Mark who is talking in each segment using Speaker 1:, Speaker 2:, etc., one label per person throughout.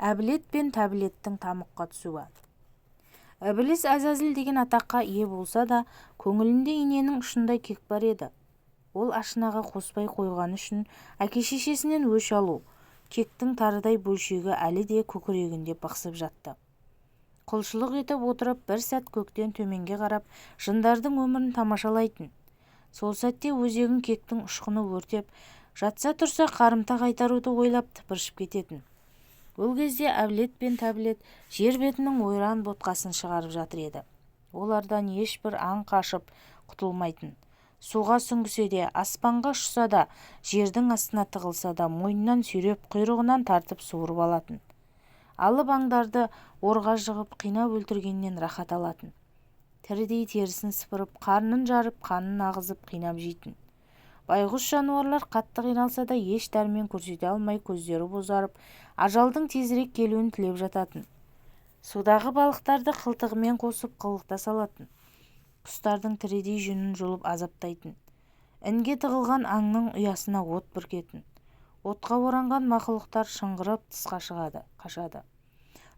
Speaker 1: Әбілет пен тәбілеттің тамұққа түсуі. Ібіліс Әзәзіл деген атаққа ие болса да, көңілінде иненің ұшындай кек бар еді. Ол ашынаға қоспай қойғаны үшін әке-шешесінен өш алу, кектің тарыдай бөлшегі әлі де көкірегінде бықсып жатты. Құлшылық етіп отырып бір сәт көктен төменге қарап жындардың өмірін тамашалайтын. Сол сәтте өзегін кектің ұшқыны өртеп, жатса тұрса қарымта қайтаруды ойлап тыпыршып кететін. Ол кезде Әбілет пен Тәбілет жер бетінің ойран ботқасын шығарып жатыр еді. Олардан ешбір аң қашып құтылмайтын. Суға сүңгісе де, аспанға ұшса да, жердің астына тығылса да, мойнынан сүйреп, құйрығынан тартып суырып алатын. Алып аңдарды орға жығып қинап өлтіргеннен рахат алатын. Тірідей терісін сыпырып, қарнын жарып, қанын ағызып қинап жейтін. Байғұс жануарлар қатты қиналса да еш дәрмен көрсете алмай көздері бозарып, ажалдың тезірек келуін тілеп жататын. Судағы балықтарды қылтығымен қосып қылықта салатын. Құстардың тірідей жүнін жұлып азаптайтын. Інге тығылған аңның ұясына от бүркетін. Отқа оранған мақұлықтар шыңғырып тысқа қашады.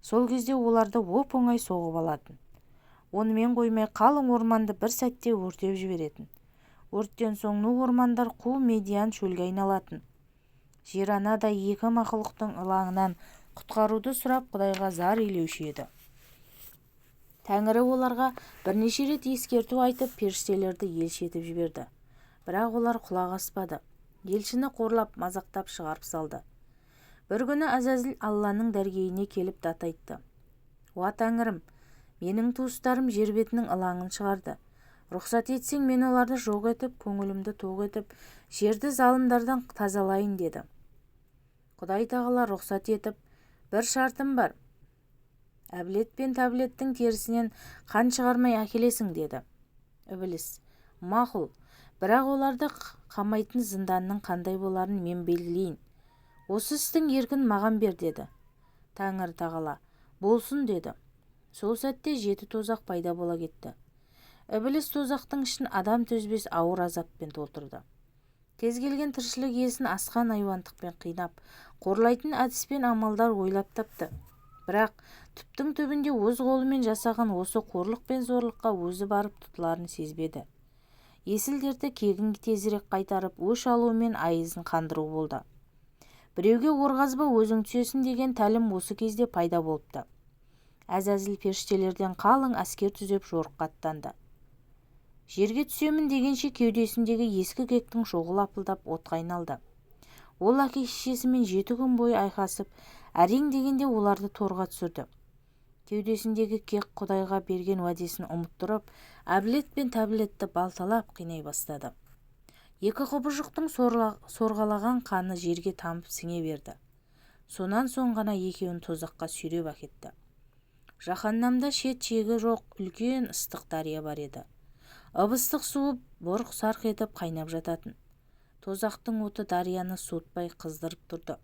Speaker 1: Сол кезде оларды оп-оңай соғып алатын. Онымен қоймай қалың орманды бір сәтте өртеп жіберетін. Өрттен соң ну ормандар қу медиан шөлге айналатын. Жер-ана да екі мақұлықтың ылаңынан құтқаруды сұрап Құдайға зар илеуші еді. Тәңірі оларға бірнеше рет ескерту айтып, періштелерді елші етіп жіберді. Бірақ олар құлақ аспады. Елшіні қорлап, мазақтап шығарып салды. Бір күні Әзәзіл Алланың дәргейіне келіп дат айтты. Уа Тәңірім, менің туыстарым жер бетінің ылаңын шығарды. Рұқсат етсең, мен оларды жоқ етіп, көңілімді тоқ етіп, жерді залымдардан тазалайын деді. Құдай тағала рұқсат етіп, бір шартым бар. Әбілет пен Тәбілеттің терісінен қан шығармай әкелесің деді. Ібіліс, мақұл, бірақ оларды қамайтын зынданның қандай боларын мен белгілейін. Осы істің еркін маған бер деді. Тәңір тағала, болсын деді. Сол сәтте 7 тозақ пайда бола кетті. Ібіліс тозақтың ішін адам төзбес ауыр азаппен толтырды. Кез келген тіршілік иесін асқан айуандықпен қинап, қорлайтын әдіспен амалдар ойлап тапты. Бірақ түптің түбінде өз қолымен жасаған осы қорлық пен зорлыққа өзі барып тұтыларын сезбеді. Есіл-дерті кегін тезірек қайтарып, өш алуымен айызын қандыру болды. Біреуге орғазба өзің түсесің деген тәлім осы кезде пайда болыпты. Әзәзіл періштелерден қалың әскер түзеп жорыққа аттанды. Жерге түсемін дегенше кеудесіндегі ескі кектің шоғы лапылдап отқа айналды. Ол әке-шешесімен 7 күн бойы айқасып, әрең дегенде оларды торға түсірді. Кеудесіндегі кек Құдайға берген уәдесін ұмыттырып, Әбілет пен Тәбілетті балталап қинай бастады. Екі құбыжықтың сорғалаған қаны жерге тамып сіңе берді. Сонан соң ғана екеуін тозаққа сүйреп әкетті. Жаһаннамда шет-шегі жоқ үлкен ыстық дария бар еді. Ып-ыстық суы бұрқ-сарқ етіп қайнап жататын. Тозақтың оты дарияны суытпай қыздырып тұрды.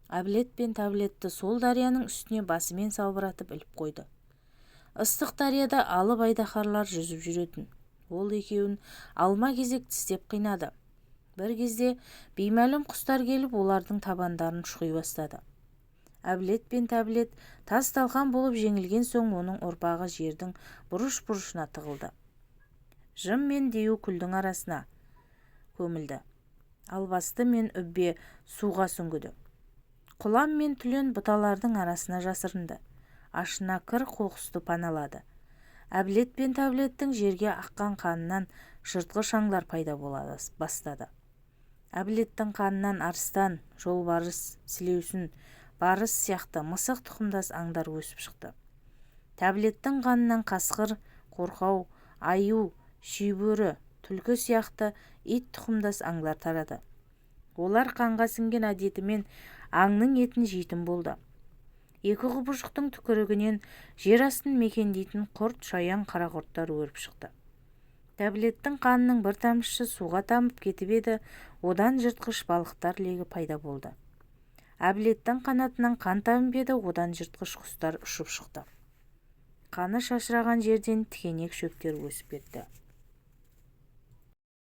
Speaker 1: Әбілет пен Тәбілетті сол дарияның үстіне басымен салбыратып іліп қойды. Ыстық дарияда алып айдаһарлар жүзіп жүретін. Ол екеуін алма-кезек тістеп қинады. Бір кезде беймәлім құстар келіп олардың табандарын шұқи бастады. Әбілет пен Тәбілет тас-талқан болып жеңілген соң оның ұрпағы жердің бұрыш-бұрышына тығылды. Жым мен деу күлдің арасына көмілді. Албасты мен үббе суға сүңгіді. Құлан мен түлен бұталардың арасына жасырынды. Ашына кір қоқысты паналады. Әбілет пен Тәбілеттің жерге аққан қанынан жыртқыш аңдар пайда бола бастады. Әбілеттің қанынан арыстан, жолбарыс, сілеусін, барыс сияқты мысық тұқымдас аңдар өсіп шықты. Тәбілеттің қанынан қасқыр, қорқау, аю, шүйбөрі, түлкі сияқты ит тұқымдас аңдар тарады. Олар қанға сіңген әдетімен аңның етін жейтін болды. Екі құбыжықтың түкірігінен жер астын мекендейтін құрт, шаян, қарақұрттар өріп шықты. Тәбілеттің қанының бір тамшысы суға тамып кетіп еді, одан жыртқыш балықтар легі пайда болды. Әбілеттің қанатынан қан тамып еді, одан жыртқыш құстар ұшып шықты. Қаны шашыраған жерден тікенек шөптер өсіп кетті.